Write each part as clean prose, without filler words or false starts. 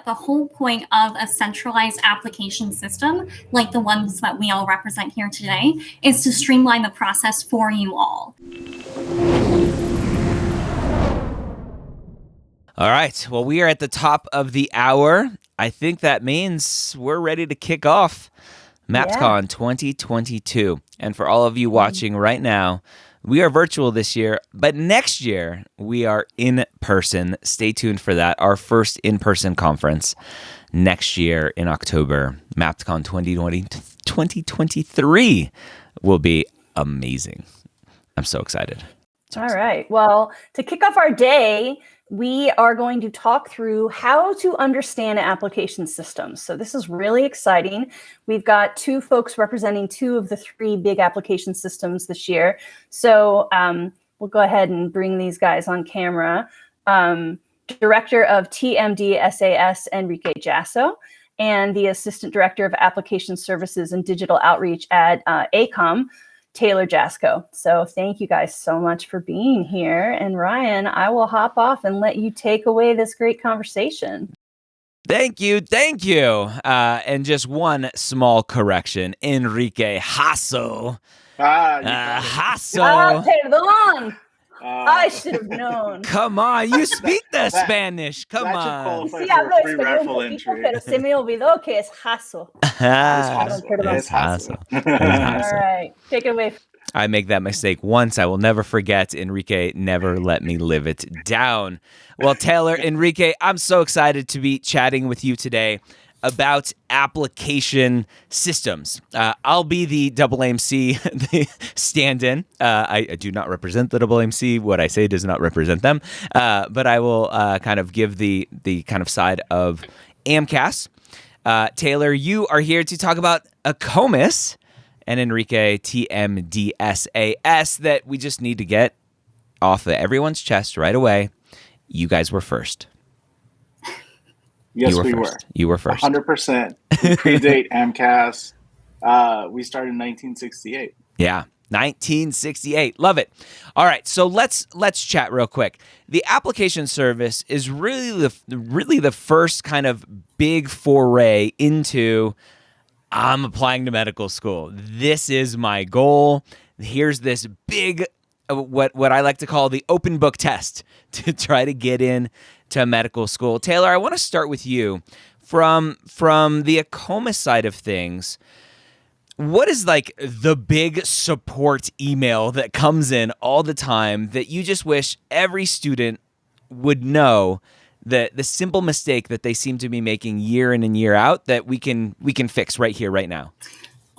the whole point of a centralized application system, like the ones that we all represent here today, is to streamline the process for you all. All right. Well, we are at the top of the hour. I think that means we're ready to kick off MappdCon 2022. And for all of you watching right now, we are virtual this year, but next year we are in person. Stay tuned for that. Our first in-person conference next year in October. MappdCon 2023 will be amazing. I'm so excited. All right. Well, to kick off our day, we are going to talk through how to understand application systems. So this is really exciting. We've got two folks representing two of the three big application systems this year. So we'll go ahead and bring these guys on camera. Director of TMDSAS, Enrique Jasso, and the Assistant Director of Application Services and Digital Outreach at AACOM, Jaczko. So thank you guys so much for being here. And Ryan, I will hop off and let you take away this great conversation. Thank you. And just one small correction. Enrique Jasso. Jasso. Perdón. I should have known. Come on, you speak the Spanish. Come on. Sí, hablo español un poquito, pero se me olvidó que es Jasso. Es Jasso. All right, take it away. I make that mistake once. I will never forget. Enrique never let me live it down. Well, Taylor, Enrique, I'm so excited to be chatting with you today about application systems. I'll be the AAMC the stand-in. I do not represent the AAMC. What I say does not represent them. But I will kind of give the kind of side of AMCAS. Taylor, you are here to talk about AACOM, and Enrique TMDSAS, that we just need to get off of everyone's chest right away. You guys were first. Yes, we were. You were first. 100%. We predate AMCAS. We started in 1968. Yeah, 1968. Love it. All right, so let's chat real quick. The application service is really the first kind of big foray into I'm applying to medical school. This is my goal. Here's this big what I like to call the open book test to try to get in to medical school. Taylor, I want to start with you from the AACOM side of things. What is like the big support email that comes in all the time that you just wish every student would know, that the simple mistake that they seem to be making year in and year out that we can fix right here, right now?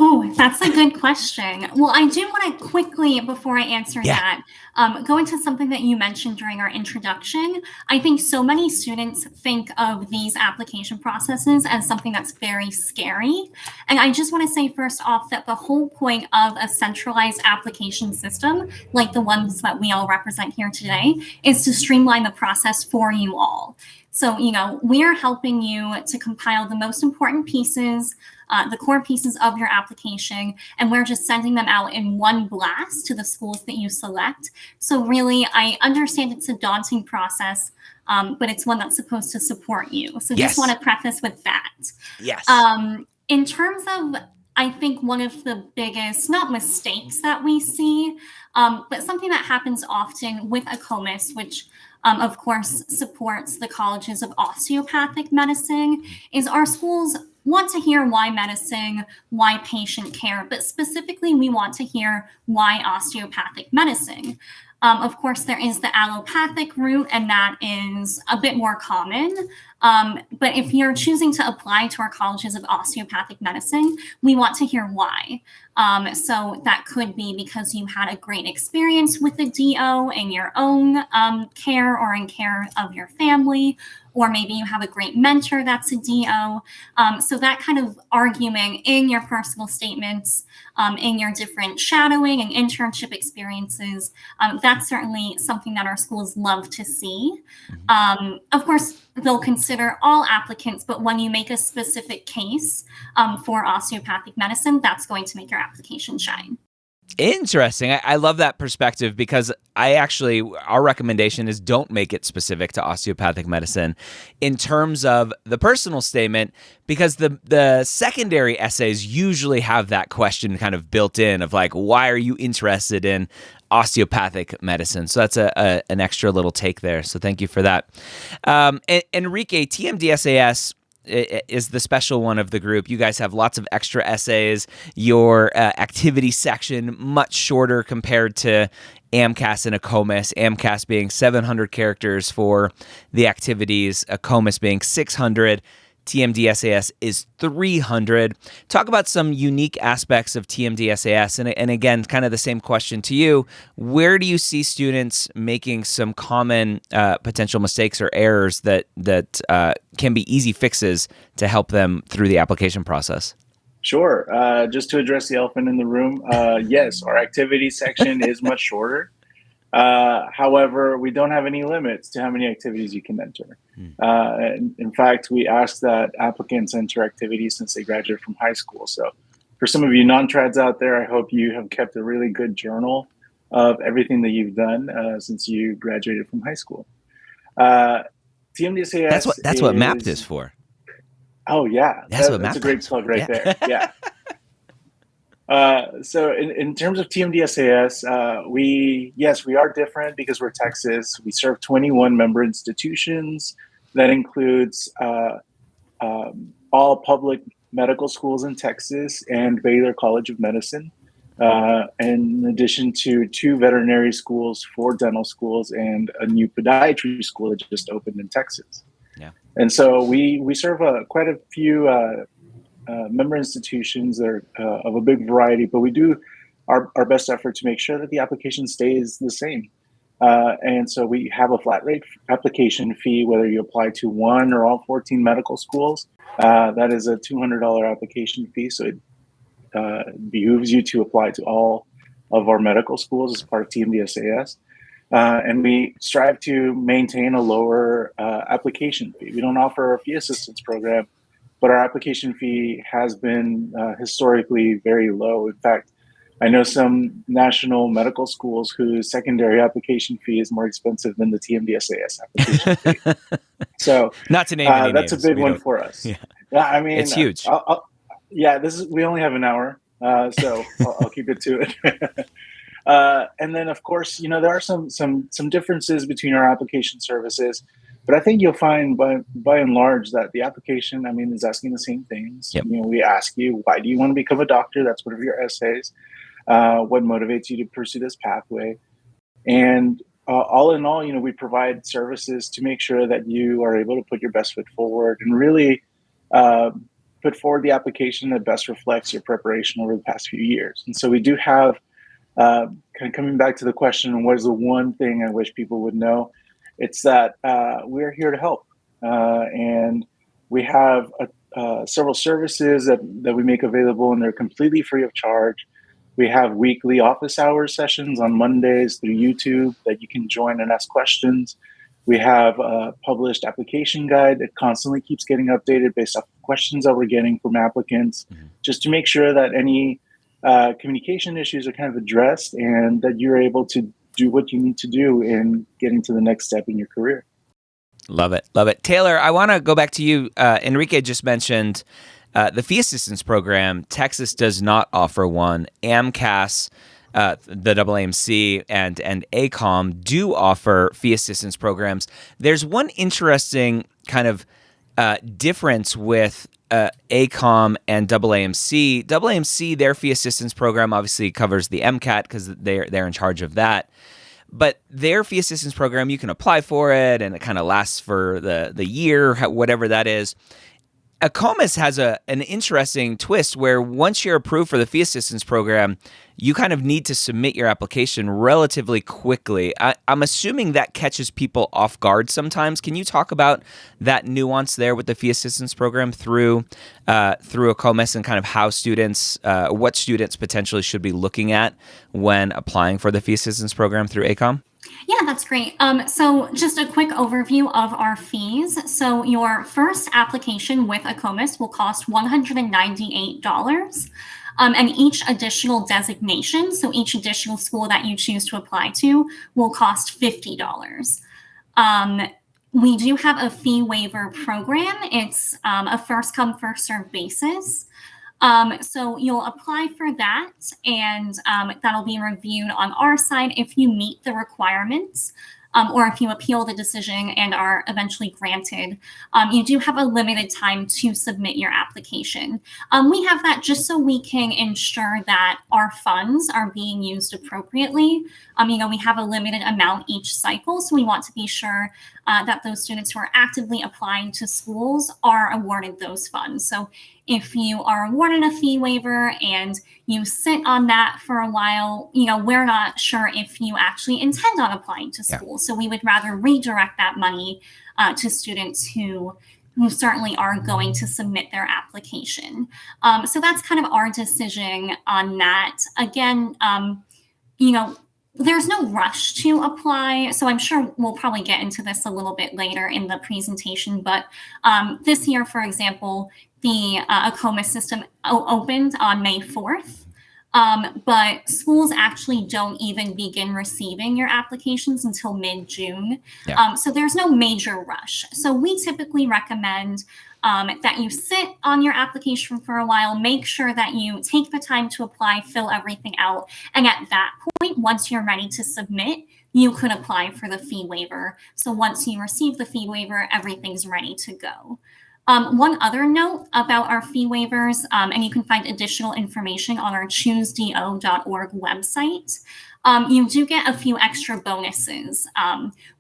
Oh, that's a good question. Well, I do want to quickly, before I answer that, go into something that you mentioned during our introduction. I think so many students think of these application processes as something that's very scary. And I just want to say first off that the whole point of a centralized application system, like the ones that we all represent here today, is to streamline the process for you all. So, we're helping you to compile the most important pieces, the core pieces of your application, and we're just sending them out in one blast to the schools that you select. So really, I understand it's a daunting process, but it's one that's supposed to support you. So just want to preface with that. Yes. In terms of, I think one of the biggest, not mistakes that we see, but something that happens often with AACOM, which of course supports the colleges of osteopathic medicine, is our schools want to hear why medicine, why patient care, but specifically we want to hear why osteopathic medicine. Of course, there is the allopathic route, and that is a bit more common. But if you're choosing to apply to our colleges of osteopathic medicine, we want to hear why. So that could be because you had a great experience with the DO in your own care or in care of your family, or maybe you have a great mentor that's a DO. So that kind of arguing in your personal statements, in your different shadowing and internship experiences, that's certainly something that our schools love to see. Of course, they'll consider all applicants, but when you make a specific case for osteopathic medicine, that's going to make your application shine. Interesting. I love that perspective because our recommendation is don't make it specific to osteopathic medicine in terms of the personal statement, because the secondary essays usually have that question kind of built in of like, why are you interested in osteopathic medicine? So that's an extra little take there. So thank you for that. Enrique, TMDSAS is the special one of the group. You guys have lots of extra essays. Your activity section much shorter compared to AMCAS and AACOM. AMCAS being 700 characters for the activities, AACOM being 600. TMDSAS is 300. Talk about some unique aspects of TMDSAS. And again, kind of the same question to you. Where do you see students making some common potential mistakes or errors that can be easy fixes to help them through the application process? Sure. Just to address the elephant in the room, yes, our activity section is much shorter. However, we don't have any limits to how many activities you can enter. In fact, we ask that applicants enter activities since they graduate from high school. So for some of you non-trads out there, I hope you have kept a really good journal of everything that you've done since you graduated from high school. TMDSAS That's what Mappd is for. Oh, yeah. That's a great plug right there. Yeah. So in terms of TMDSAS, we are different because we're Texas. We serve 21 member institutions. That includes all public medical schools in Texas and Baylor College of Medicine, in addition to 2 veterinary schools, 4 dental schools, and a new pediatry school that just opened in Texas. Yeah. And so we serve quite a few member institutions that are of a big variety, but we do our best effort to make sure that the application stays the same. And so we have a flat rate application fee, whether you apply to one or all 14 medical schools. That is a $200 application fee. So it behooves you to apply to all of our medical schools as part of TMDSAS. And we strive to maintain a lower application fee. We don't offer a fee assistance program, but our application fee has been historically very low. In fact, I know some national medical schools whose secondary application fee is more expensive than the TMDSAS application fee. So, not to name any that's names. a big one for us. Yeah. I mean, it's huge. We only have an hour, so I'll keep it to it. And then, of course, there are some differences between our application services. But I think you'll find by and large that the application, is asking the same things. Yep. We ask you, why do you want to become a doctor? That's one of your essays. What motivates you to pursue this pathway? And all in all, we provide services to make sure that you are able to put your best foot forward and really put forward the application that best reflects your preparation over the past few years. And so we do have, kind of coming back to the question, what is the one thing I wish people would know? It's that we're here to help, and we have several services that we make available, and they're completely free of charge. We have weekly office hours sessions on Mondays through YouTube that you can join and ask questions. We have a published application guide that constantly keeps getting updated based off of questions that we're getting from applicants, just to make sure that any communication issues are kind of addressed and that you're able to do what you need to do in getting to the next step in your career. Love it. Love it. Taylor, I want to go back to you. Enrique just mentioned the fee assistance program. Texas does not offer one. AMCAS, the AAMC, and AACOM do offer fee assistance programs. There's one interesting kind of difference with AACOM and AAMC. AAMC, their fee assistance program obviously covers the Mcat because they're in charge of that. But their fee assistance program, you can apply for it, and it kind of lasts for the year, whatever that is. AACOM has an interesting twist where once you're approved for the fee assistance program, you kind of need to submit your application relatively quickly. I'm assuming that catches people off guard sometimes. Can you talk about that nuance there with the fee assistance program through AACOM and kind of how what students potentially should be looking at when applying for the fee assistance program through AACOM? Yeah, that's great. So just a quick overview of our fees. So your first application with AACOM will cost $198. And each additional designation, so each additional school that you choose to apply to, will cost $50. We do have a fee waiver program. It's a first come, first served basis. So you'll apply for that, and that'll be reviewed on our side if you meet the requirements. Or if you appeal the decision and are eventually granted, you do have a limited time to submit your application. We have that just so we can ensure that our funds are being used appropriately. We have a limited amount each cycle, so we want to be sure that those students who are actively applying to schools are awarded those funds. So if you are awarded a fee waiver and you sit on that for a while, we're not sure if you actually intend on applying to school. So we would rather redirect that money to students who certainly are going to submit their application. So that's kind of our decision on that. Again, there's no rush to apply. So I'm sure we'll probably get into this a little bit later in the presentation. But this year, for example, the AACOM system opened on May 4th. But schools actually don't even begin receiving your applications until mid-June. So there's no major rush. So we typically recommend that you sit on your application for a while, make sure that you take the time to apply, fill everything out. And at that point, once you're ready to submit, you could apply for the fee waiver. So once you receive the fee waiver, everything's ready to go. One other note about our fee waivers, and you can find additional information on our choosedo.org website. You do get a few extra bonuses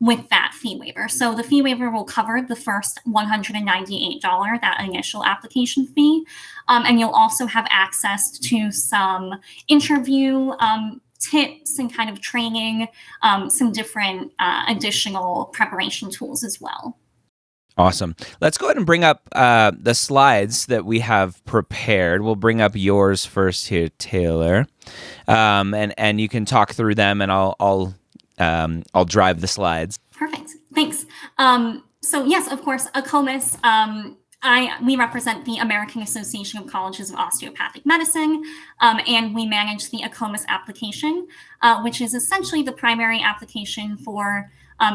with that fee waiver. So the fee waiver will cover the first $198, that initial application fee. And you'll also have access to some interview tips and kind of training, some different additional preparation tools as well. Awesome. Let's go ahead and bring up the slides that we have prepared. We'll bring up yours first here, Taylor, and you can talk through them, and I'll drive the slides. Perfect. Thanks. So yes, of course, AACOMAS. We represent the American Association of Colleges of Osteopathic Medicine, and we manage the AACOMAS application, which is essentially the primary application for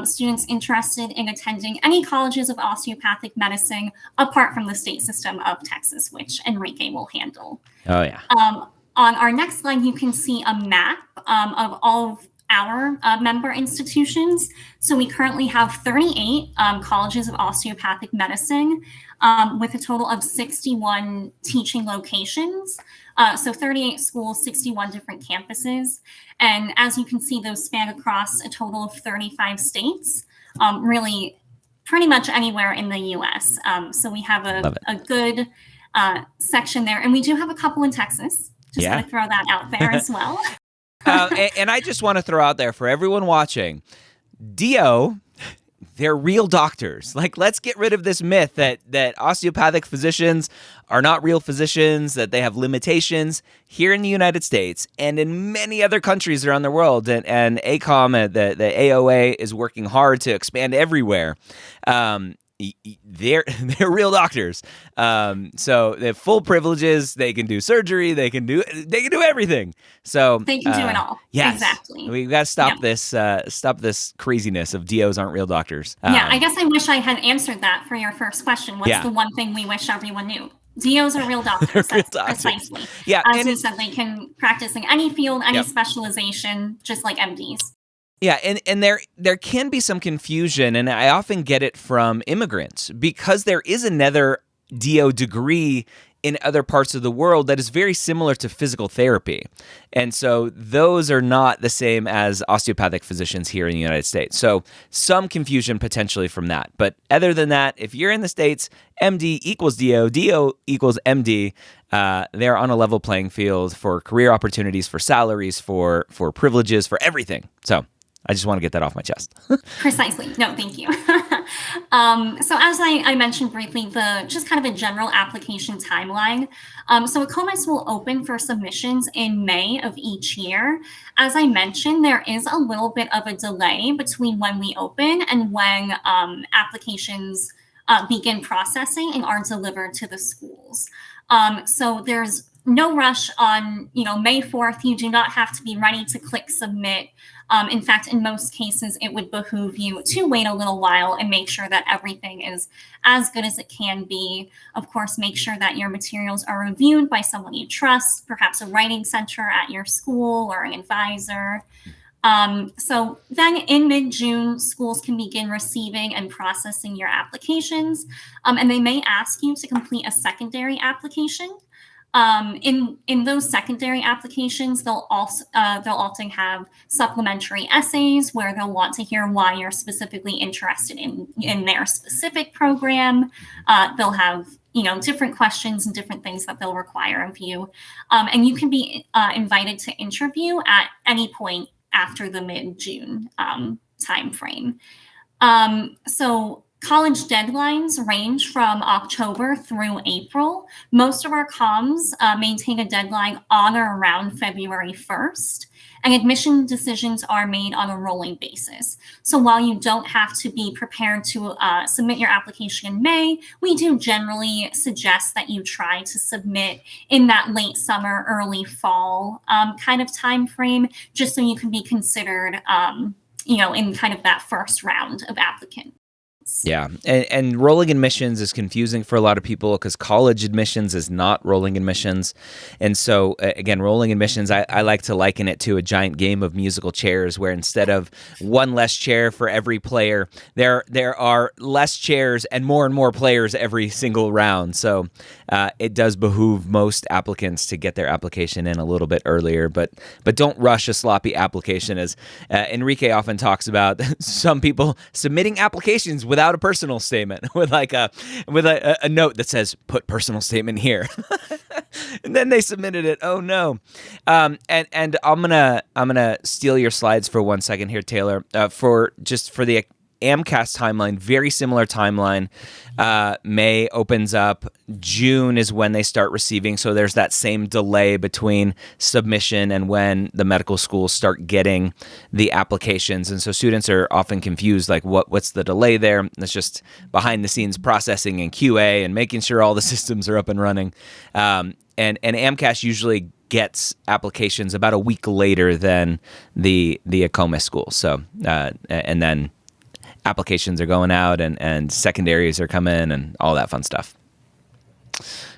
students interested in attending any colleges of osteopathic medicine apart from the state system of Texas, which Enrique will handle. Oh, yeah. On our next slide, you can see a map of all of our member institutions. So we currently have 38 colleges of osteopathic medicine with a total of 61 teaching locations. So 38 schools, 61 different campuses. And as you can see, those span across a total of 35 states, really pretty much anywhere in the US. So we have a good section there. And we do have a couple in Texas. Just want to throw that out there as well. And I just want to throw out there for everyone watching, DO, they're real doctors. Like, let's get rid of this myth that osteopathic physicians are not real physicians, that they have limitations. Here in the United States and in many other countries around the world, and AACOM, the AOA, is working hard to expand everywhere. They're real doctors. So they have full privileges. They can do surgery. They can do everything. So they can do it all. Yes, exactly. We've got to stop this craziness of DOs aren't real doctors. I guess I wish I had answered that for your first question. What's the one thing we wish everyone knew? DOs are real doctors. Real doctors. Precisely. Yeah, as you said, they can practice in any field, any specialization, just like MDs. Yeah, and there can be some confusion, and I often get it from immigrants, because there is another DO degree in other parts of the world that is very similar to physical therapy. And so those are not the same as osteopathic physicians here in the United States. So some confusion potentially from that. But other than that, if you're in the States, MD equals DO, DO equals MD. They're on a level playing field for career opportunities, for salaries, for privileges, for everything. So I just want to get that off my chest. Precisely. No, thank you. So as I mentioned briefly, just kind of a general application timeline. So AACOMAS will open for submissions in May of each year. As I mentioned, there is a little bit of a delay between when we open and when applications begin processing and are delivered to the schools. So there's no rush on, May 4th. You do not have to be ready to click submit. In fact, in most cases, it would behoove you to wait a little while and make sure that everything is as good as it can be. Of course, make sure that your materials are reviewed by someone you trust, perhaps a writing center at your school or an advisor. So then in mid-June, schools can begin receiving and processing your applications, and they may ask you to complete a secondary application. In those secondary applications, they'll often have supplementary essays where they'll want to hear why you're specifically interested in their specific program. They'll have different questions and different things that they'll require of you, and you can be invited to interview at any point after the mid-June timeframe. So college deadlines range from October through April. Most of our comms maintain a deadline on or around February 1st, and admission decisions are made on a rolling basis. So while you don't have to be prepared to submit your application in May, we do generally suggest that you try to submit in that late summer, early fall kind of time frame, just so you can be considered, in kind of that first round of applicants. Yeah, and rolling admissions is confusing for a lot of people because college admissions is not rolling admissions. And so, again, rolling admissions, I like to liken it to a giant game of musical chairs where instead of one less chair for every player, there are less chairs and more players every single round. So it does behoove most applicants to get their application in a little bit earlier, but don't rush a sloppy application. As Enrique often talks about, some people submitting applications without a personal statement, with a note that says "put personal statement here," and then they submitted it. Oh no! And I'm gonna steal your slides for 1 second here, Taylor. For the AMCAS timeline, very similar timeline. May opens up. June is when they start receiving. So there's that same delay between submission and when the medical schools start getting the applications. And so students are often confused, like what's the delay there? It's just behind the scenes processing and QA and making sure all the systems are up and running. And AMCAS usually gets applications about a week later than the AACOM school. So, and then applications are going out and secondaries are coming and all that fun stuff.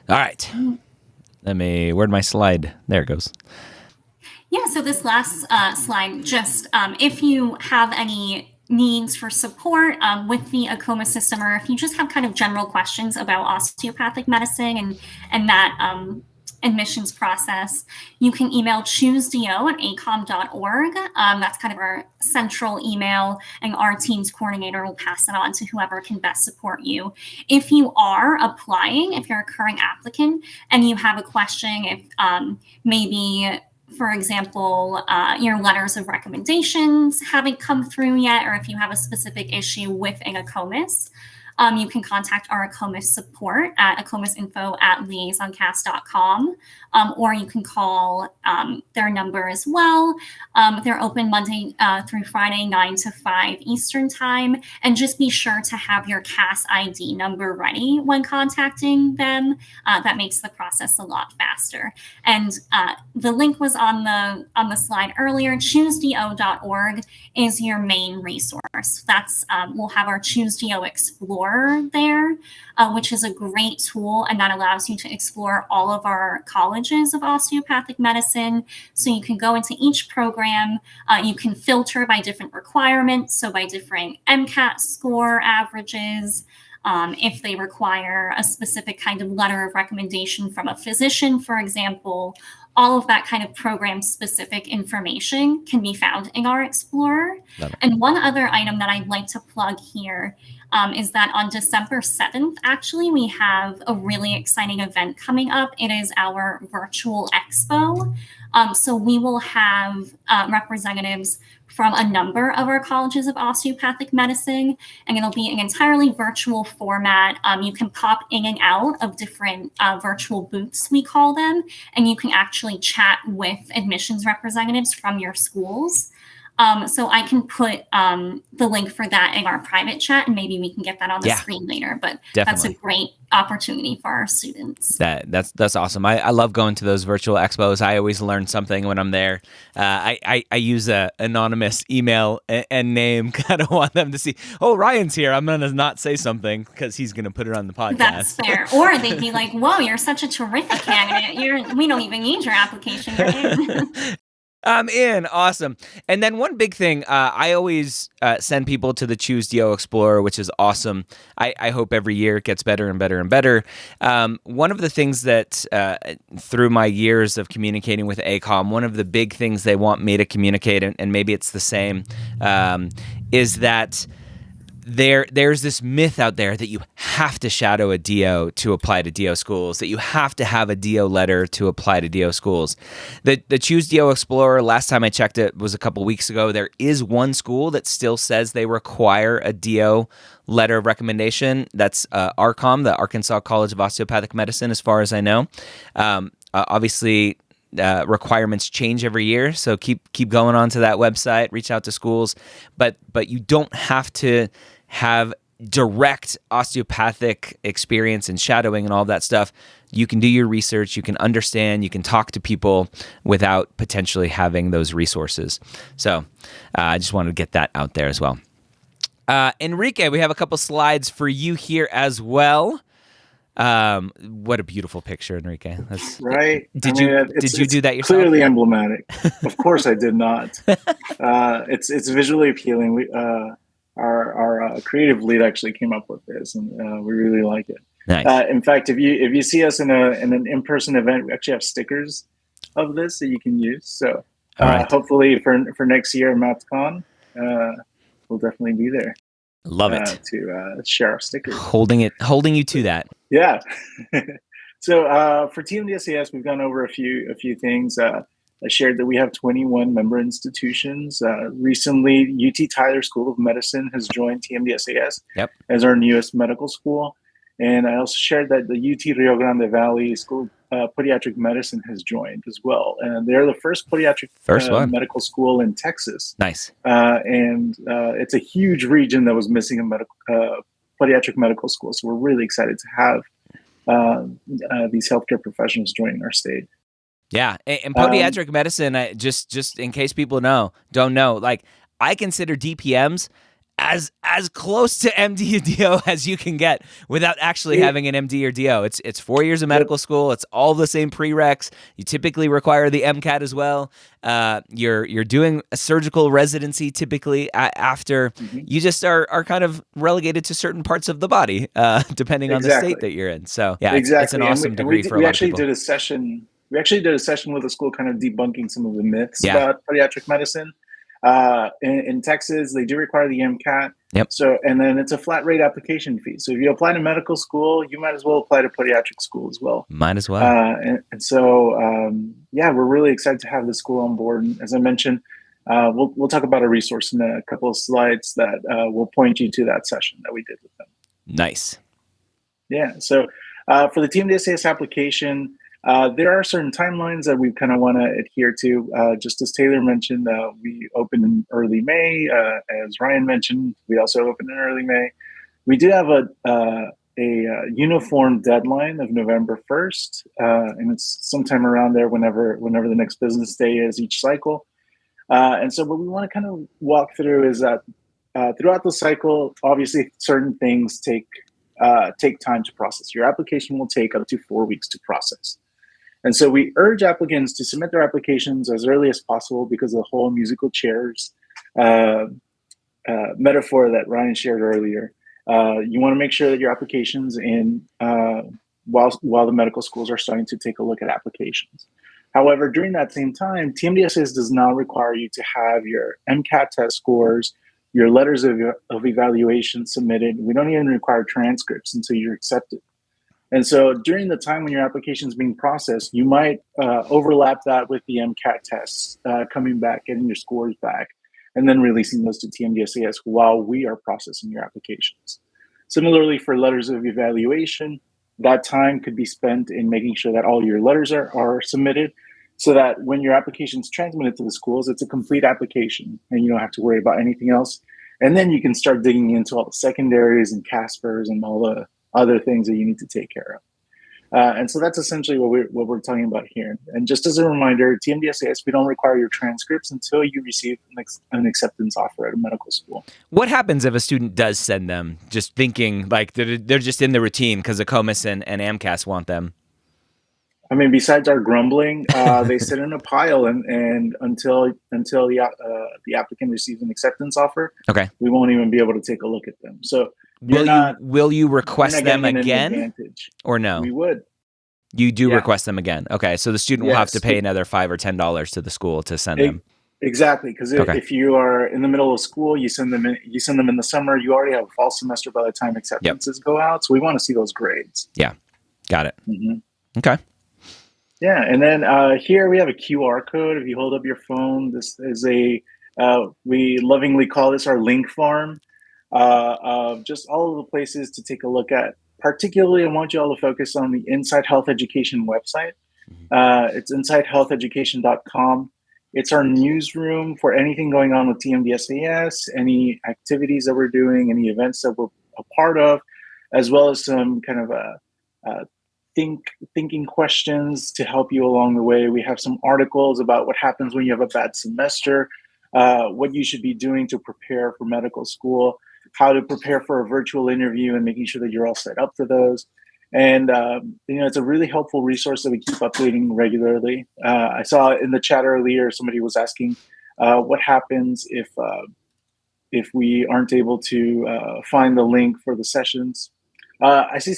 All right. Where'd my slide? There it goes. Yeah, so this last slide, just if you have any needs for support with the AACOM system, or if you just have kind of general questions about osteopathic medicine and that admissions process, you can email choosedo@acom.org. That's kind of our central email, and our team's coordinator will pass it on to whoever can best support you. If you are applying, if you're a current applicant and you have a question, if maybe, for example, your letters of recommendations haven't come through yet, or if you have a specific issue with an AACOMIS, you can contact our AACOMIS support at AACOMISinfo@liaisoncast.com, or you can call their number as well. They're open Monday through Friday, 9 to 5 Eastern time, and just be sure to have your CAS ID number ready when contacting them. That makes the process a lot faster. And the link was on the slide earlier. ChooseDO.org is your main resource. That's we'll have our ChooseDO Explorer there, which is a great tool, and that allows you to explore all of our colleges of osteopathic medicine. So you can go into each program, you can filter by different requirements, so by different Mcat score averages. If they require a specific kind of letter of recommendation from a physician, for example, all of that kind of program-specific information can be found in our Explorer. And one other item that I'd like to plug here is that on December 7th, actually, we have a really exciting event coming up. It is our virtual Expo. So we will have representatives from a number of our colleges of osteopathic medicine, and it'll be an entirely virtual format. You can pop in and out of different virtual booths, we call them, and you can actually chat with admissions representatives from your schools. So I can put the link for that in our private chat, and maybe we can get that on the screen later. But that's a great opportunity for our students. That's awesome. I love going to those virtual expos. I always learn something when I'm there. I use a anonymous email and name. Kind of want them to see, oh, Ryan's here. I'm gonna not say something because he's gonna put it on the podcast. That's fair. Or they'd be like, whoa, you're such a terrific candidate. We don't even need your application. You're in. I'm in. Awesome. And then one big thing, I always send people to the Choose DO Explorer, which is awesome. I hope every year it gets better and better and better. One of the things that through my years of communicating with AACOM, one of the big things they want me to communicate, and maybe it's the same, is that there's this myth out there that you have to shadow a DO to apply to DO schools, that you have to have a DO letter to apply to DO schools. The Choose DO Explorer, last time I checked it was a couple weeks ago. There is one school that still says they require a DO letter of recommendation. That's AACOM, the Arkansas College of Osteopathic Medicine, as far as I know. Obviously, requirements change every year, so keep going onto that website, reach out to schools, but you don't have to have direct osteopathic experience and shadowing and all that stuff. You can do your research, you can understand, you can talk to people without potentially having those resources. So I just wanted to get that out there as well. Enrique, we have a couple slides for you here as well. What a beautiful picture, Enrique. That's right. Did you do that yourself? Clearly emblematic. Of course I did not. It's visually appealing. Our creative lead actually came up with this, and we really like it. Nice. In fact, if you see us in an in-person event, we actually have stickers of this that you can use. So right. Hopefully for next year in MappdCon, we'll definitely be there. Love it. To share our stickers. Holding you to that. Yeah. So for TMDSAS, we've gone over a few things. I shared that we have 21 member institutions. Recently, UT Tyler School of Medicine has joined TMDSAS as our newest medical school. And I also shared that the UT Rio Grande Valley School of Pediatric Medicine has joined as well. And they're the first pediatric medical school in Texas. Nice. And it's a huge region that was missing a pediatric medical school. So we're really excited to have these healthcare professionals joining our state. Yeah, and pediatric medicine, just in case people don't know, like I consider DPMs as close to MD or DO as you can get without actually having an MD or DO. It's 4 years of medical school. It's all the same prereqs. You typically require the Mcat as well. You're doing a surgical residency typically after. You just are kind of relegated to certain parts of the body, depending on the state that you're in. So yeah, it's an awesome degree for a lot of people. We actually did a session with the school kind of debunking some of the myths about pediatric medicine. In Texas, they do require the Mcat. Yep. So, and then it's a flat rate application fee. So if you apply to medical school, you might as well apply to pediatric school as well. Might as well. And so, we're really excited to have the school on board. And as I mentioned, we'll talk about a resource in a couple of slides that will point you to that session that we did with them. Nice. Yeah. So for the TMDSAS application, there are certain timelines that we kind of want to adhere to. Just as Taylor mentioned, we opened in early May. As Ryan mentioned, we also opened in early May. We do have a uniform deadline of November 1st, and it's sometime around there whenever the next business day is each cycle. And so what we want to kind of walk through is that throughout the cycle, obviously certain things take time to process. Your application will take up to 4 weeks to process. And so we urge applicants to submit their applications as early as possible because of the whole musical chairs metaphor that Ryan shared earlier. You want to make sure that your application's in while the medical schools are starting to take a look at applications. However, during that same time, TMDSAS does not require you to have your MCAT test scores, your letters of evaluation submitted. We don't even require transcripts until you're accepted. And so during the time when your application is being processed, you might overlap that with the MCAT tests coming back, getting your scores back, and then releasing those to TMDSAS while we are processing your applications. Similarly, for letters of evaluation, that time could be spent in making sure that all your letters are submitted, so that when your application is transmitted to the schools, it's a complete application and you don't have to worry about anything else. And then you can start digging into all the secondaries and Caspers and all the other things that you need to take care of. And so that's essentially what we're talking about here. And just as a reminder, TMDSAS, we don't require your transcripts until you receive an acceptance offer at a medical school. What happens if a student does send them, just thinking like they're just in the routine because AACOM and AMCAS want them? I mean, besides our grumbling, they sit in a pile, and until the applicant receives an acceptance offer, okay, we won't even be able to take a look at them. So will you request them again, or no? We would. You do request them again. Okay, so the student will have to pay another $5 or $10 to the school to send them. Exactly, because if you are in the middle of school, you send them in the summer. You already have a fall semester by the time acceptances go out. So we want to see those grades. Yeah, got it. Mm-hmm. Okay. Yeah, and then here we have a QR code. If you hold up your phone, this is we lovingly call this our link farm of just all of the places to take a look at. Particularly, I want you all to focus on the Inside Health Education website. It's insidehealtheducation.com. It's our newsroom for anything going on with TMDSAS, any activities that we're doing, any events that we're a part of, as well as some kind of thinking questions to help you along the way. We have some articles about what happens when you have a bad semester, what you should be doing to prepare for medical school, how to prepare for a virtual interview and making sure that you're all set up for those. And, it's a really helpful resource that we keep updating regularly. I saw in the chat earlier, somebody was asking what happens if we aren't able to find the link for the sessions. I see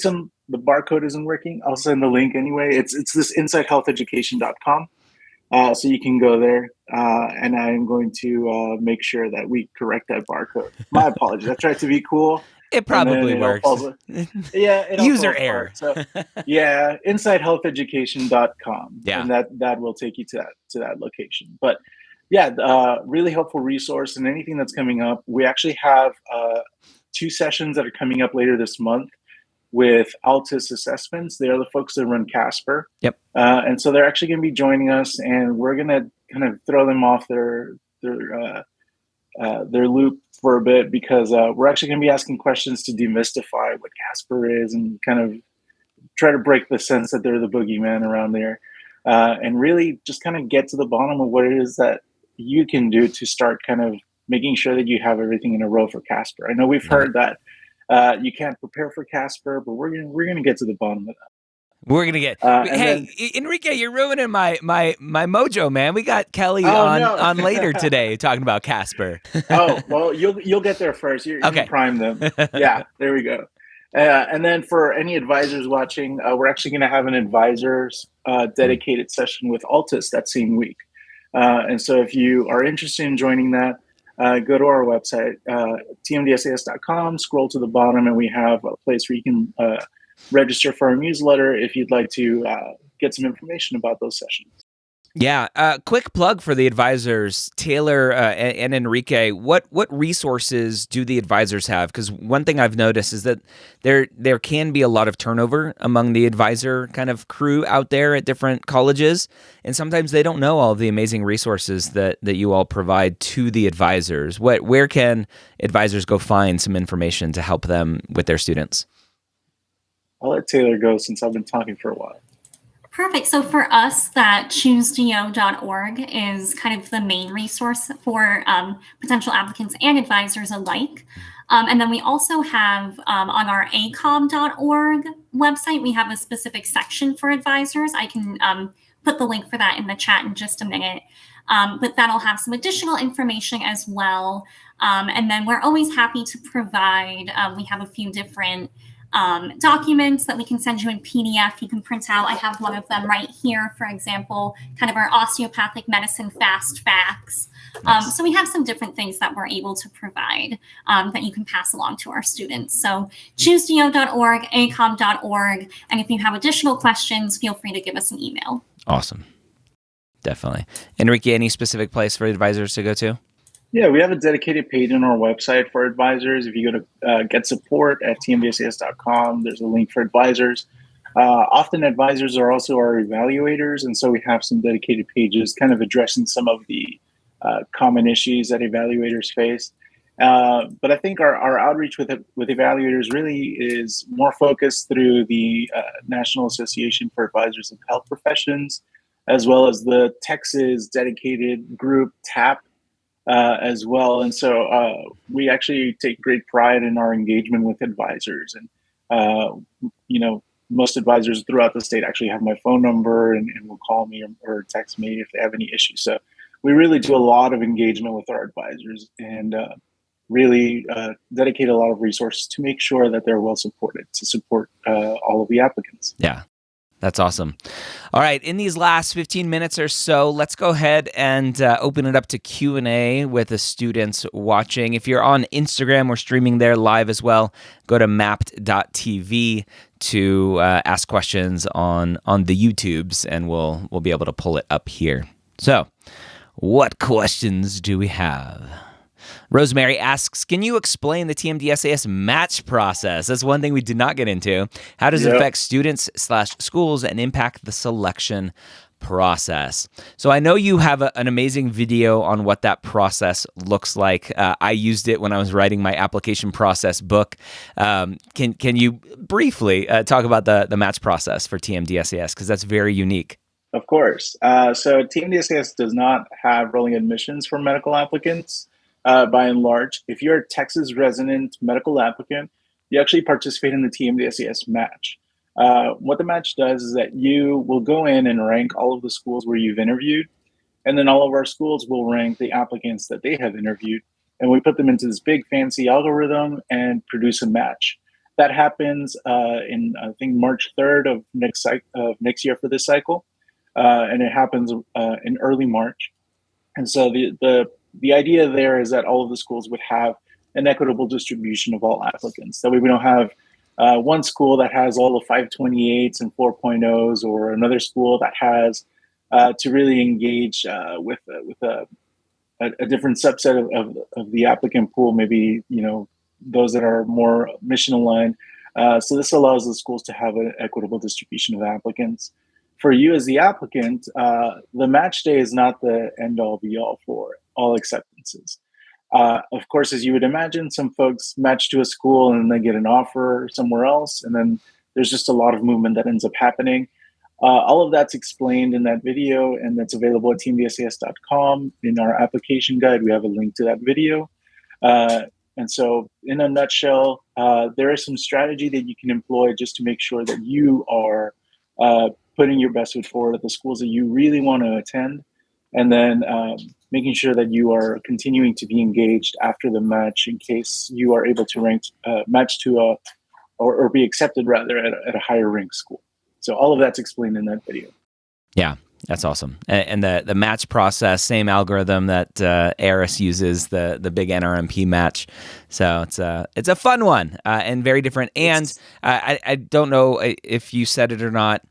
the barcode isn't working. I'll send the link anyway. It's this insidehealtheducation.com. So you can go there, and I'm going to make sure that we correct that barcode. My apologies. I tried to be cool. It probably works. User error. So, insidehealtheducation.com. Yeah. And that will take you to that location. But really helpful resource, and anything that's coming up. We actually have 2 sessions that are coming up later this month with Altus Assessments. They are the folks that run Casper. Yep. And so they're actually going to be joining us, and we're going to kind of throw them off their loop for a bit, because we're actually going to be asking questions to demystify what Casper is and kind of try to break the sense that they're the boogeyman around there, and really just kind of get to the bottom of what it is that you can do to start kind of making sure that you have everything in a row for Casper. I know we've heard that you can't prepare for Casper, but we're gonna get to the bottom of that. We're gonna get. Enrique, you're ruining my mojo, man. We got Kelly on later today talking about Casper. Oh well, you'll get there first. You're okay. Prime them. Yeah, there we go. And then for any advisors watching, we're actually going to have an advisors dedicated session with Altus that same week. And so if you are interested in joining that, go to our website, tmdsas.com, scroll to the bottom, and we have a place where you can register for our newsletter if you'd like to get some information about those sessions. Yeah. Quick plug for the advisors, Taylor and Enrique. What resources do the advisors have? Because one thing I've noticed is that there can be a lot of turnover among the advisor kind of crew out there at different colleges, and sometimes they don't know all of the amazing resources that you all provide to the advisors. Where can advisors go find some information to help them with their students? I'll let Taylor go since I've been talking for a while. Perfect. So for us, that choosedo.org is kind of the main resource for potential applicants and advisors alike. And then we also have on our AACOM.org website, we have a specific section for advisors. I can put the link for that in the chat in just a minute. But that'll have some additional information as well. And then we're always happy to provide, we have a few different documents that we can send you in PDF. You can print out. I have one of them right here, for example, kind of our osteopathic medicine fast facts. So we have some different things that we're able to provide that you can pass along to our students. So choosedo.org, acom.org. And if you have additional questions, feel free to give us an email. Awesome. Definitely. Enrique, any specific place for advisors to go to? Yeah, we have a dedicated page on our website for advisors. If you go to get support at tmdsas.com, there's a link for advisors. Often advisors are also our evaluators, and so we have some dedicated pages kind of addressing some of the common issues that evaluators face. But I think our outreach with evaluators really is more focused through the National Association for Advisors of Health Professions, as well as the Texas dedicated group TAP as well. And so we actually take great pride in our engagement with advisors. And, most advisors throughout the state actually have my phone number and will call me or text me if they have any issues. So we really do a lot of engagement with our advisors and really dedicate a lot of resources to make sure that they're well supported to support all of the applicants. Yeah, that's awesome. All right, in these last 15 minutes or so, let's go ahead and open it up to Q&A with the students watching. If you're on Instagram, we're streaming there live as well. Go to Mappd.tv to ask questions on the YouTubes, and we'll be able to pull it up here. So, what questions do we have? Rosemary asks, can you explain the TMDSAS match process? That's one thing we did not get into. How does it affect students/schools and impact the selection process? So I know you have an amazing video on what that process looks like. I used it when I was writing my application process book. Can you briefly talk about the match process for TMDSAS? Because that's very unique. Of course. So TMDSAS does not have rolling admissions for medical applicants. By and large, if you're a Texas resident medical applicant, you actually participate in the TMDSAS match. What the match does is that you will go in and rank all of the schools where you've interviewed, and then all of our schools will rank the applicants that they have interviewed, and we put them into this big fancy algorithm and produce a match. That happens in, I think, March 3rd of next year for this cycle, and it happens in early March. And so the idea there is that all of the schools would have an equitable distribution of all applicants. That way we don't have one school that has all the 528s and 4.0s, or another school that has to really engage with a different subset of the applicant pool, maybe, those that are more mission aligned. So this allows the schools to have an equitable distribution of applicants. For you as the applicant, the match day is not the end all be all for all acceptances. Of course, as you would imagine, some folks match to a school and they get an offer somewhere else, and then there's just a lot of movement that ends up happening. All of that's explained in that video, and that's available at tmdsas.com. In our application guide, we have a link to that video. And so in a nutshell, there is some strategy that you can employ just to make sure that you are putting your best foot forward at the schools that you really want to attend, and then making sure that you are continuing to be engaged after the match in case you are able to match to or be accepted rather at a higher ranked school. So all of that's explained in that video. Yeah, that's awesome. And the match process, same algorithm that ARIS uses, the big NRMP match. So it's a fun one and very different. And I don't know if you said it or not,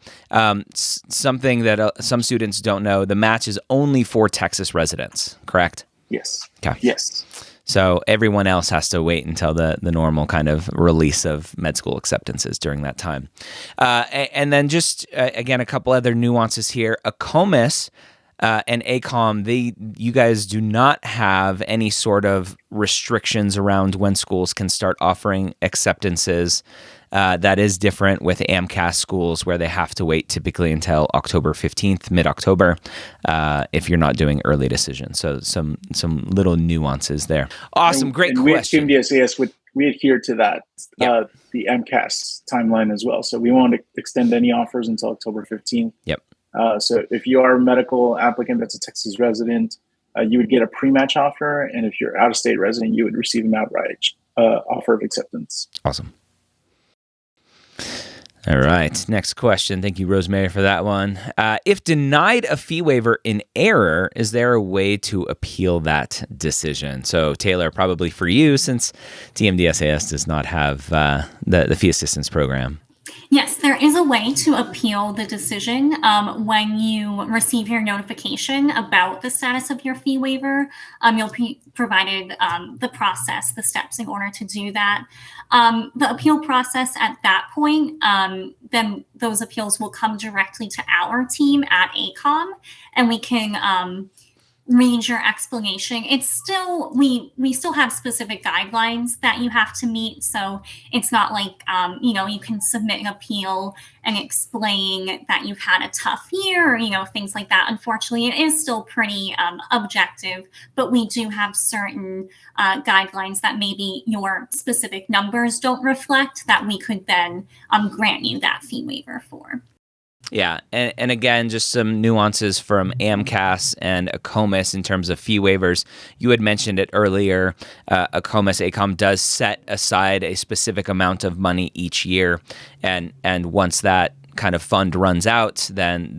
something that some students don't know, the match is only for Texas residents, correct? Yes. Okay. Yes. So everyone else has to wait until the normal kind of release of med school acceptances during that time. And then just, again, a couple other nuances here. AACOM and AACOM, you guys do not have any sort of restrictions around when schools can start offering acceptances. That is different with Mcat schools, where they have to wait typically until October 15th, mid-October, if you're not doing early decision. So some little nuances there. Awesome, great question. We at TMDSAS, we adhere to that, the Mcat timeline as well. So we won't extend any offers until October 15th. Yep. So if you are a medical applicant that's a Texas resident, you would get a pre-match offer. And if you're out-of-state resident, you would receive an outright offer of acceptance. Awesome. All right. Next question. Thank you, Rosemary, for that one. If denied a fee waiver in error, is there a way to appeal that decision? So, Taylor, probably for you, since TMDSAS does not have the fee assistance program. Yes, there is a way to appeal the decision when you receive your notification about the status of your fee waiver. You'll be provided the process, the steps in order to do that. The appeal process at that point, then those appeals will come directly to our team at AACOM, and we can read your explanation. It's still, we still have specific guidelines that you have to meet. So it's not like, you can submit an appeal and explain that you've had a tough year, or, things like that. Unfortunately, it is still pretty objective, but we do have certain guidelines that maybe your specific numbers don't reflect that we could then grant you that fee waiver for. Yeah, and again, just some nuances from AMCAS and AACOM in terms of fee waivers. You had mentioned it earlier. AACOM does set aside a specific amount of money each year, and once that kind of fund runs out, then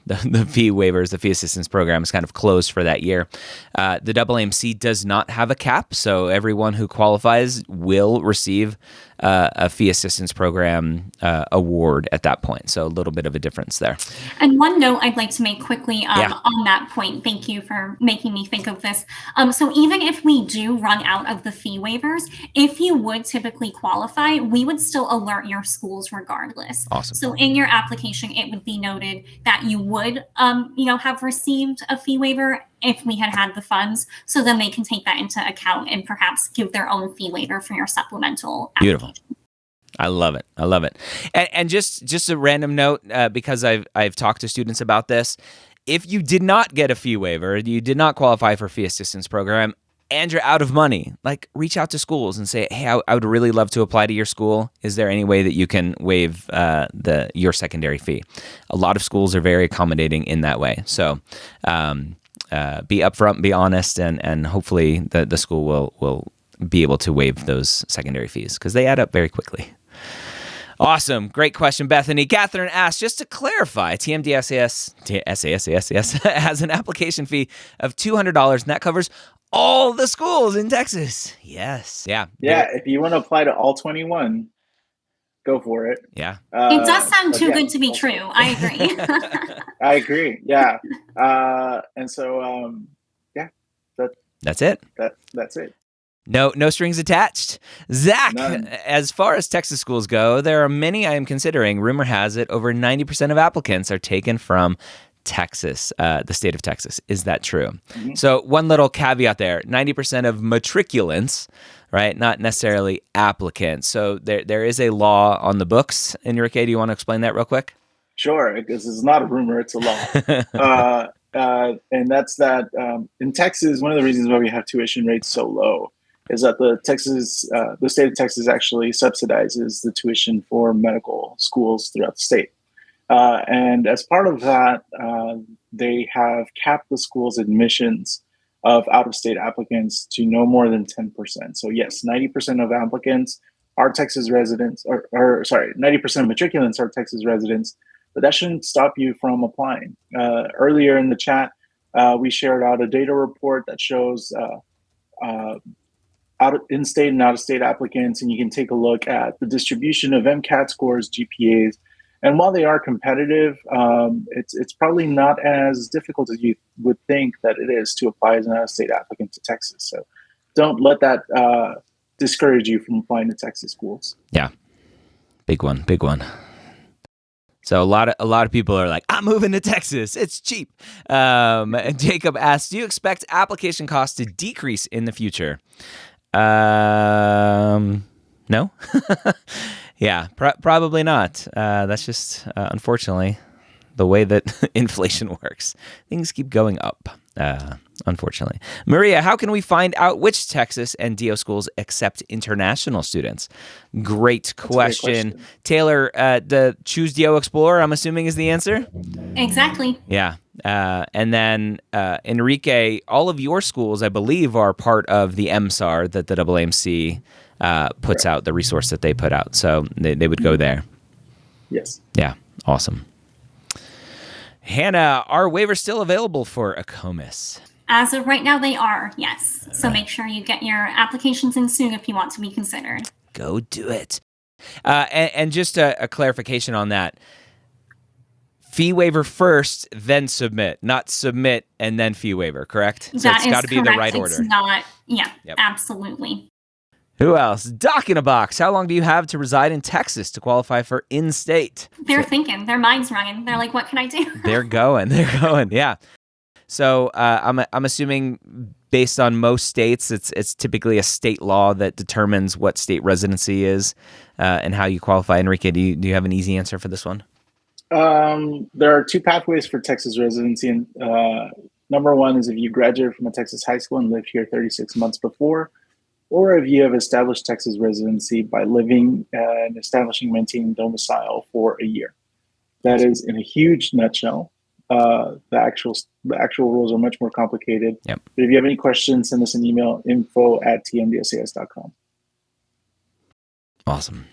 the fee waivers, the fee assistance program is kind of closed for that year. The AAMC does not have a cap, so everyone who qualifies will receive a fee assistance program award at that point. So a little bit of a difference there. And one note I'd like to make quickly on that point, thank you for making me think of this. So even if we do run out of the fee waivers, if you would typically qualify, we would still alert your schools regardless. Awesome. So in your application, it would be noted that you would, have received a fee waiver if we had the funds. So then they can take that into account and perhaps give their own fee waiver for your supplemental application. Beautiful. I love it. And just a random note, because I've talked to students about this. If you did not get a fee waiver, you did not qualify for fee assistance program, and you're out of money, reach out to schools and say, hey, I would really love to apply to your school. Is there any way that you can waive your secondary fee? A lot of schools are very accommodating in that way. So be upfront, be honest, and hopefully the school will be able to waive those secondary fees because they add up very quickly. Awesome. Great question, Bethany. Catherine asked, just to clarify, TMDSAS has an application fee of $200, and that covers all the schools in Texas. Yes. Yeah. Yeah. If you want to apply to all 21, go for it. Yeah. It does sound too good to be true. I agree. I agree. Yeah. And so, that's it. That's it. No strings attached. Zach, None. As far as Texas schools go, there are many I am considering. Rumor has it over 90% of applicants are taken from Texas, the state of Texas. Is that true? Mm-hmm. So one little caveat there, 90% of matriculants, right? Not necessarily applicants. So there is a law on the books. Enrique, do you want to explain that real quick? Sure, because it's not a rumor, it's a law. And that's that in Texas, one of the reasons why we have tuition rates so low is that the state of Texas actually subsidizes the tuition for medical schools throughout the state. And as part of that, they have capped the school's admissions of out-of-state applicants to no more than 10%. So yes, 90% of applicants are Texas residents, 90% of matriculants are Texas residents, but that shouldn't stop you from applying. Earlier in the chat, we shared out a data report that shows in-state and out-of-state applicants, and you can take a look at the distribution of MCAT scores, GPAs, and while they are competitive, it's probably not as difficult as you would think that it is to apply as an out-of-state applicant to Texas. So don't let that discourage you from applying to Texas schools. Yeah, big one. So a lot of people are like, I'm moving to Texas. It's cheap. And Jacob asks, do you expect application costs to decrease in the future? No. Yeah, probably not. That's just, unfortunately, the way that inflation works. Things keep going up, unfortunately. Maria, how can we find out which Texas and DO schools accept international students? Great question. Taylor, the Choose DO Explorer, I'm assuming, is the answer? Exactly. Yeah. And then, Enrique, all of your schools, I believe, are part of the MSAR that the AAMC puts out, the resource that they put out. So they would go there. Yes. Yeah. Awesome. Hannah, are waivers still available for AACOM? As of right now, they are, yes. So make sure you get your applications in soon if you want to be considered. Go do it. And just a clarification on that. Fee waiver first, then submit, not submit and then fee waiver, correct? So That it's is got to be the right correct. order. It's not, yeah, Yep. absolutely. Who else? Doc in a box. How long do you have to reside in Texas to qualify for in-state? They're thinking, their mind's running. They're like, what can I do? They're going, yeah. So I'm assuming based on most states, it's typically a state law that determines what state residency is and how you qualify. Enrique, do you have an easy answer for this one? There are two pathways for Texas residency. And number one is if you graduated from a Texas high school and lived here 36 months before, or if you have established Texas residency by living and establishing, maintaining domicile for a year. That is in a huge nutshell. The actual rules are much more complicated. Yep. But if you have any questions, send us an email, info@tmdsas.com. Awesome.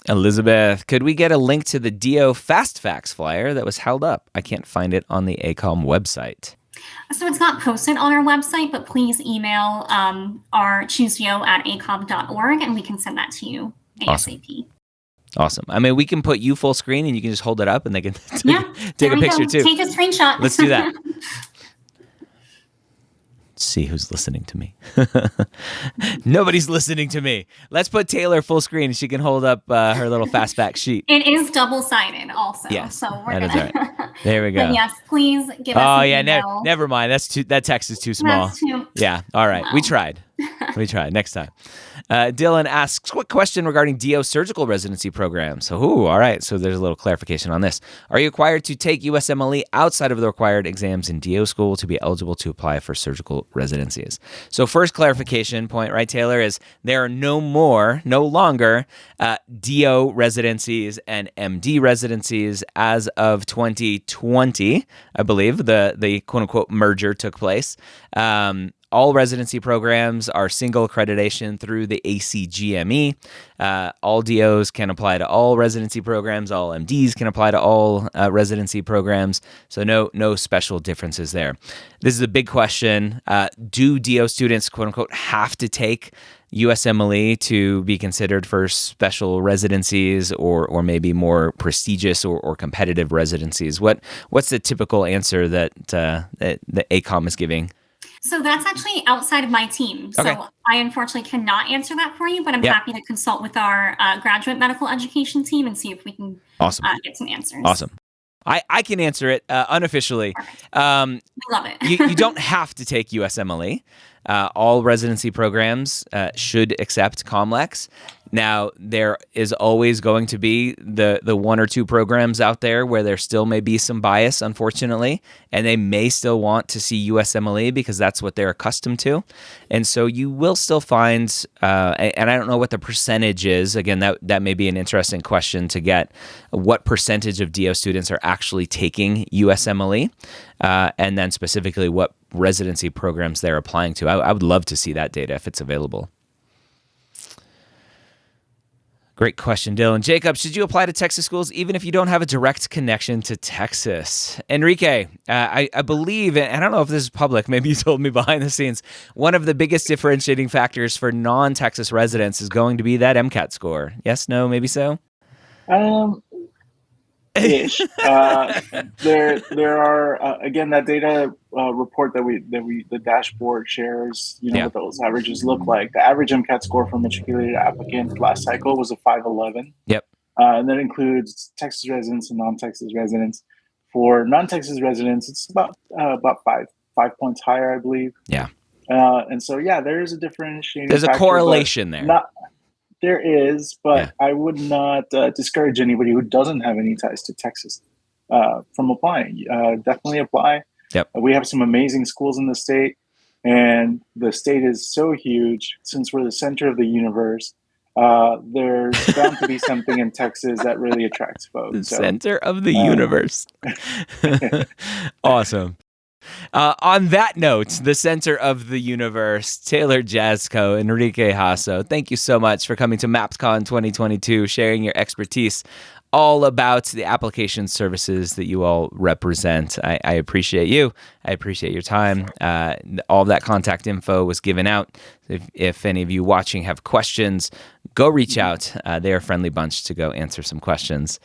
Elizabeth, could we get a link to the DO Fast Facts flyer that was held up? I can't find it on the AACOM website. So it's not posted on our website, but please email our chooseo@acom.org and we can send that to you ASAP. Awesome. I mean, we can put you full screen and you can just hold it up and they can take a we picture go. too. Take a screenshot. Let's do that. See who's listening to me. Nobody's listening to me. Let's put Taylor full screen. She can hold up her little fast fact sheet. It is double-sided also. Yes, so we're that is gonna... all right. There we go. But yes, please give us Oh an yeah, email. never mind. That text is too small. That's too... Yeah. All right. Wow. We tried. Next time. Dylan asks, what question regarding DO surgical residency programs? So, all right. So there's a little clarification on this. Are you required to take USMLE outside of the required exams in DO school to be eligible to apply for surgical residencies? So first clarification point, right, Taylor, is there are no longer DO residencies and MD residencies as of 2020. I believe the quote unquote merger took place. All residency programs are single accreditation through the ACGME. All DOs can apply to all residency programs. All MDs can apply to all residency programs. So no special differences there. This is a big question. Do DO students, quote unquote, have to take USMLE to be considered for special residencies or maybe more prestigious or competitive residencies? What's the typical answer that the AACOM is giving? So that's actually outside of my team. So Okay. I unfortunately cannot answer that for you, but I'm happy to consult with our graduate medical education team and see if we can get some answers. Awesome. I can answer it unofficially. We love it. You don't have to take USMLE. All residency programs should accept COMLEX. Now, there is always going to be the one or two programs out there where there still may be some bias, unfortunately, and they may still want to see USMLE because that's what they're accustomed to. And so you will still find, and I don't know what the percentage is. Again, that may be an interesting question to get. What percentage of DO students are actually taking USMLE? And then specifically what residency programs they're applying to. I would love to see that data if it's available. Great question, Dylan. Jacob, should you apply to Texas schools even if you don't have a direct connection to Texas? Enrique, I believe, and I don't know if this is public, maybe you told me behind the scenes, one of the biggest differentiating factors for non-Texas residents is going to be that Mcat score. Yes, no, maybe so? Ish. There are again that data report that the dashboard shares. What those averages look like. The average MCAT score for a matriculated applicant last cycle was a 511. Yep. And that includes Texas residents and non-Texas residents. For non-Texas residents, it's about 5 points higher, I believe. Yeah. And so there is a differentiating. There's a correlation there. There is, but I would not discourage anybody who doesn't have any ties to Texas from applying. Definitely apply. Yep. We have some amazing schools in the state, and the state is so huge. Since we're the center of the universe, there's bound to be something in Texas that really attracts folks. The center of the universe. Awesome. On that note, the center of the universe, Taylor Jaczko, Enrique Jasso, thank you so much for coming to MappdCon 2022, sharing your expertise all about the application services that you all represent. I appreciate you. I appreciate your time. All that contact info was given out. If any of you watching have questions, go reach out. They're a friendly bunch to go answer some questions.